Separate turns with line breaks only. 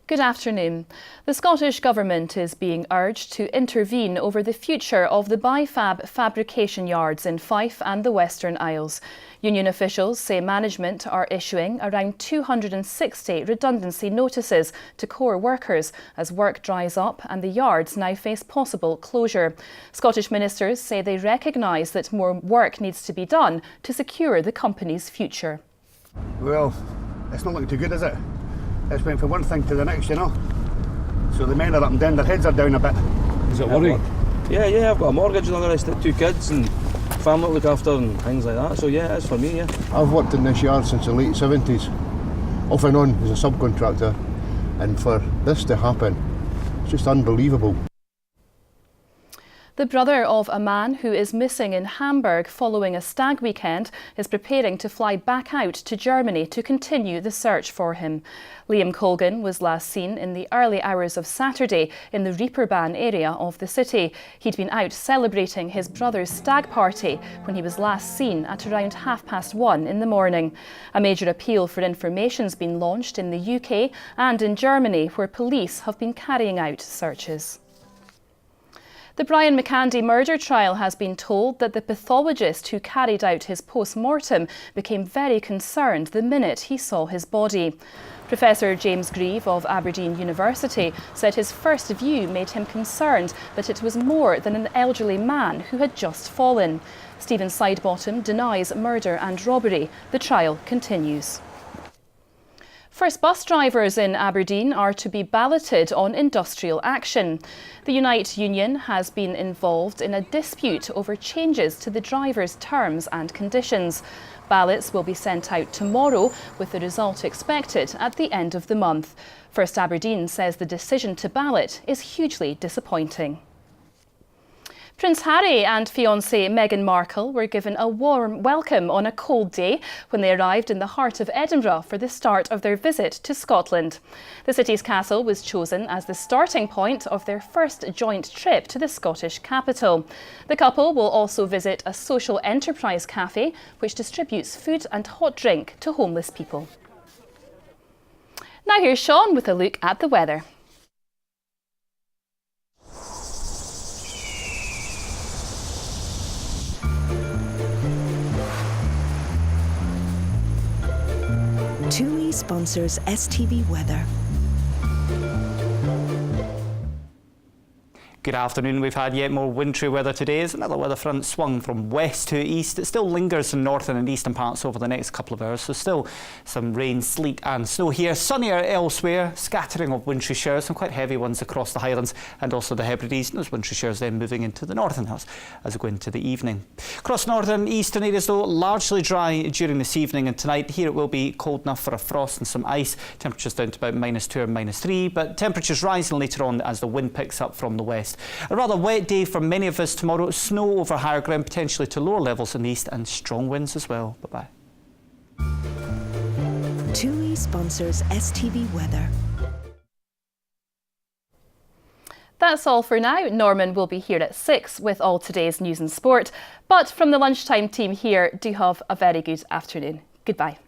Good afternoon. The Scottish Government is being urged to intervene over the future of the Bifab fabrication yards in Fife and the Western Isles. Union officials say management are issuing around 260 redundancy notices to core workers as work dries up and the yards now face possible closure. Scottish ministers say they recognise that more work needs to be done to secure the company's future.
Well, it's not looking too good, is it? It's went from one thing to the next, you know. So the men are up and down, their heads are down a bit.
Is it worrying? Yeah, I've got a mortgage and all the rest of it, 2 kids and family to look after and things like that. So yeah, it's for me, yeah.
I've worked in this yard since the late 70s, off and on as a subcontractor, and for this to happen, it's just unbelievable.
The brother of a man who is missing in Hamburg following a stag weekend is preparing to fly back out to Germany to continue the search for him. Liam Colgan was last seen in the early hours of Saturday in the Reeperbahn area of the city. He'd been out celebrating his brother's stag party when he was last seen at around 1:30 in the morning. A major appeal for information's been launched in the UK and in Germany, where police have been carrying out searches. The Brian McAndie murder trial has been told that the pathologist who carried out his post-mortem became very concerned the minute he saw his body. Professor James Grieve of Aberdeen University said his first view made him concerned that it was more than an elderly man who had just fallen. Stephen Sidebottom denies murder and robbery. The trial continues. First bus drivers in Aberdeen are to be balloted on industrial action. The Unite Union has been involved in a dispute over changes to the drivers' terms and conditions. Ballots will be sent out tomorrow, with the result expected at the end of the month. First Aberdeen says the decision to ballot is hugely disappointing. Prince Harry and fiancée Meghan Markle were given a warm welcome on a cold day when they arrived in the heart of Edinburgh for the start of their visit to Scotland. The city's castle was chosen as the starting point of their first joint trip to the Scottish capital. The couple will also visit a social enterprise cafe which distributes food and hot drink to homeless people. Now here's Sean with a look at the weather.
TUI sponsors STV Weather.
Good afternoon. We've had yet more wintry weather today as another weather front swung from west to east. It still lingers in northern and eastern parts over the next couple of hours, so still some rain, sleet and snow here. Sunnier elsewhere, scattering of wintry showers, some quite heavy ones across the Highlands and also the Hebrides. And those wintry showers then moving into the northern hills as we go into the evening. Across northern and eastern areas though, largely dry during this evening and tonight. Here it will be cold enough for a frost and some ice. Temperatures down to about -2 and -3, but temperatures rising later on as the wind picks up from the west. A rather wet day for many of us tomorrow. Snow over higher ground, potentially to lower levels in the east, and strong winds as well. Bye-bye.
TUI sponsors STV Weather.
That's all for now. Norman will be here at 6 with all today's news and sport. But from the Lunchtime team here, do have a very good afternoon. Goodbye.